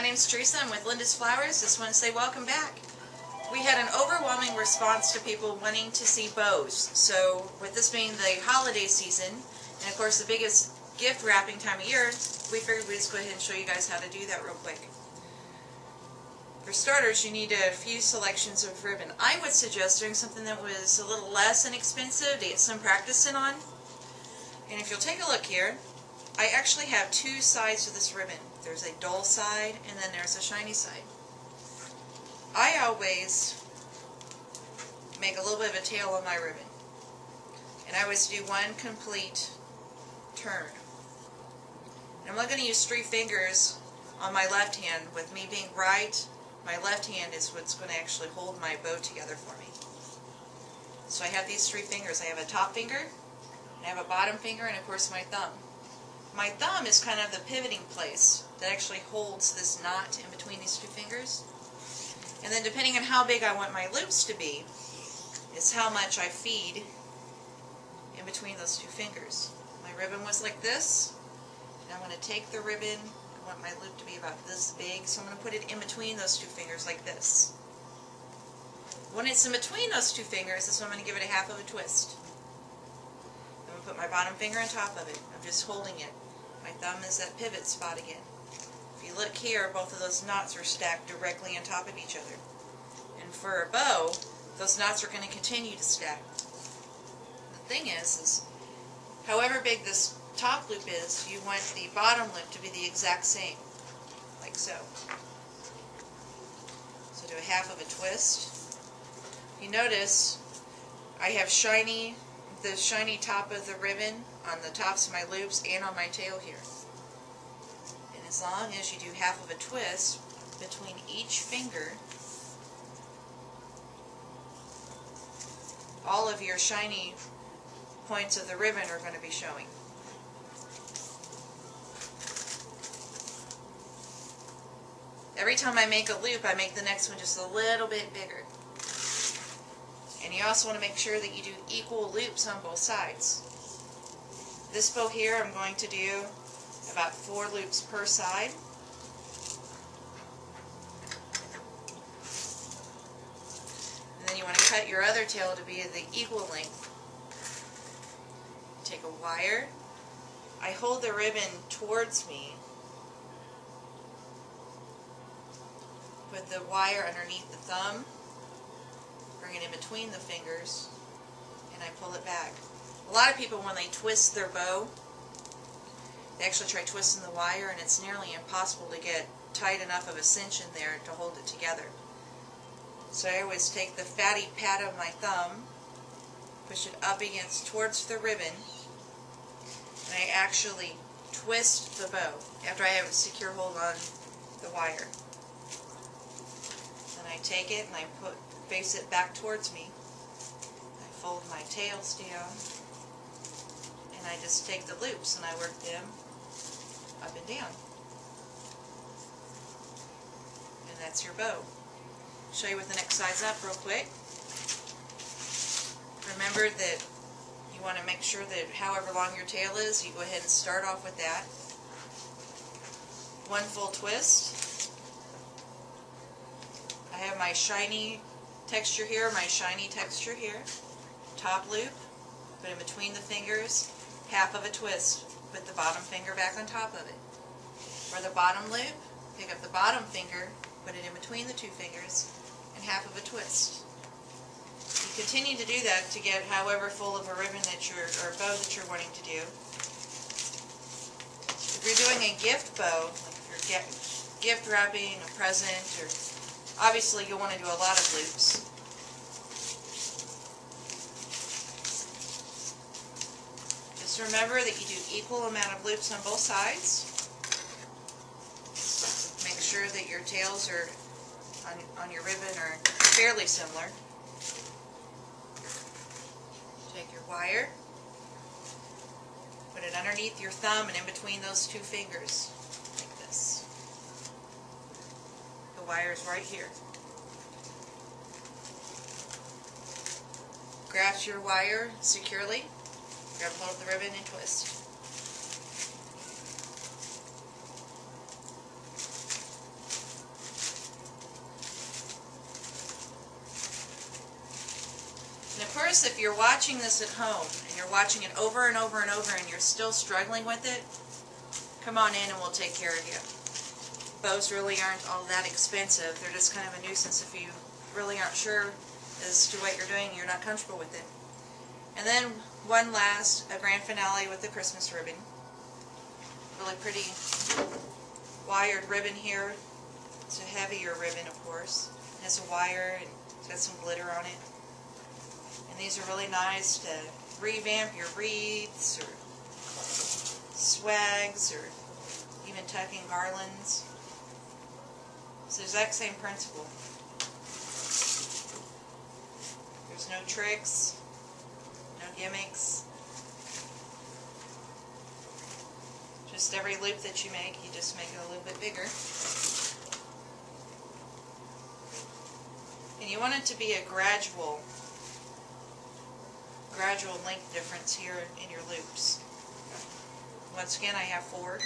name's Teresa. I'm with Linda's Flowers. Just want to say welcome back. We had an overwhelming response to people wanting to see bows. So with this being the holiday season, and of course the biggest gift wrapping time of year, we figured we'd just go ahead and show you guys how to do that real quick. For starters, you need a few selections of ribbon. I would suggest doing something that was a little less inexpensive to get some practice in on. And if you'll take a look here, I actually have two sides to this ribbon. There's a dull side and then there's a shiny side. I always make a little bit of a tail on my ribbon. And I always do one complete turn. And I'm only going to use 3 fingers on my left hand. With me being right, my left hand is what's going to actually hold my bow together for me. So I have these 3 fingers. I have a top finger, I have a bottom finger, and of course my thumb. My thumb is kind of the pivoting place that actually holds this knot in between these 2 fingers. And then depending on how big I want my loops to be, is how much I feed in between those 2 fingers. My ribbon was like this, and I'm going to take the ribbon, I want my loop to be about this big, so I'm going to put it in between those 2 fingers like this. When it's in between those 2 fingers, that's when I'm going to give it a half of a twist. I'm going to put my bottom finger on top of it. I'm just holding it. My thumb is that pivot spot again. If you look here, both of those knots are stacked directly on top of each other. And for a bow, those knots are going to continue to stack. The thing is however big this top loop is, you want the bottom loop to be the exact same, like so. So do a half of a twist. You notice I have the shiny top of the ribbon on the tops of my loops and on my tail here. And as long as you do half of a twist between each finger, all of your shiny points of the ribbon are going to be showing. Every time I make a loop, I make the next one just a little bit bigger. And you also want to make sure that you do equal loops on both sides. This bow here, I'm going to do about 4 loops per side. And then you want to cut your other tail to be the equal length. Take a wire. I hold the ribbon towards me. Put the wire underneath the thumb. Bring it in between the fingers, and I pull it back. A lot of people, when they twist their bow, they actually try twisting the wire, and it's nearly impossible to get tight enough of a cinch in there to hold it together. So I always take the fatty pad of my thumb, push it up towards the ribbon, and I actually twist the bow after I have a secure hold on the wire. Then I take it and I face it back towards me. I fold my tails down, and I just take the loops and I work them up and down. And that's your bow. I'll show you with the next size up real quick. Remember that you want to make sure that however long your tail is, you go ahead and start off with that. 1 full twist. I have my shiny texture here, my shiny texture here. Top loop, put in between the fingers, half of a twist, put the bottom finger back on top of it. For the bottom loop, pick up the bottom finger, put it in between the 2 fingers, and half of a twist. You continue to do that to get however full of a ribbon that or a bow that you're wanting to do. If you're doing a gift bow, like if you're gift wrapping a present, or obviously you'll want to do a lot of loops. Just remember that you do equal amount of loops on both sides. Make sure that your tails are on your ribbon are fairly similar. Take your wire, put it underneath your thumb and in between those 2 fingers, like this. The wire is right here. Grasp your wire securely, grab hold of the ribbon and twist. notice if you're watching this at home and you're watching it over and over and over and you're still struggling with it, come on in and we'll take care of you. Bows really aren't all that expensive. They're just kind of a nuisance if you really aren't sure as to what you're doing and you're not comfortable with it. And then one last, a grand finale with the Christmas ribbon. Really pretty wired ribbon here. It's a heavier ribbon, of course. It has a wire and it's got some glitter on it. And these are really nice to revamp your wreaths or swags or even tucking garlands. It's the exact same principle. There's no tricks, no gimmicks. Just every loop that you make, you just make it a little bit bigger. And you want it to be a gradual length difference here in your loops. Once again, I have 4.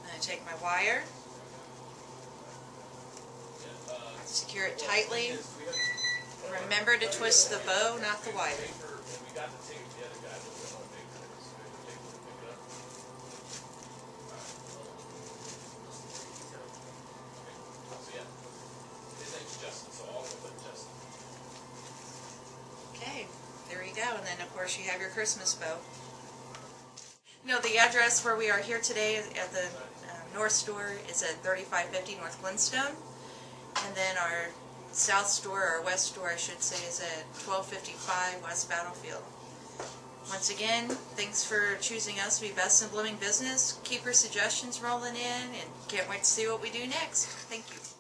And I take my wire, secure it tightly. Remember to twist the bow, not the wire. Okay, there you go, and then of course you have your Christmas bow. You know, the address where we are here today at the North Store is at 3550 North Glenstone, and then our South Store, or West Store I should say, is at 1255 West Battlefield. Once again, thanks for choosing us to be best in blooming business. Keep your suggestions rolling in, and can't wait to see what we do next. Thank you.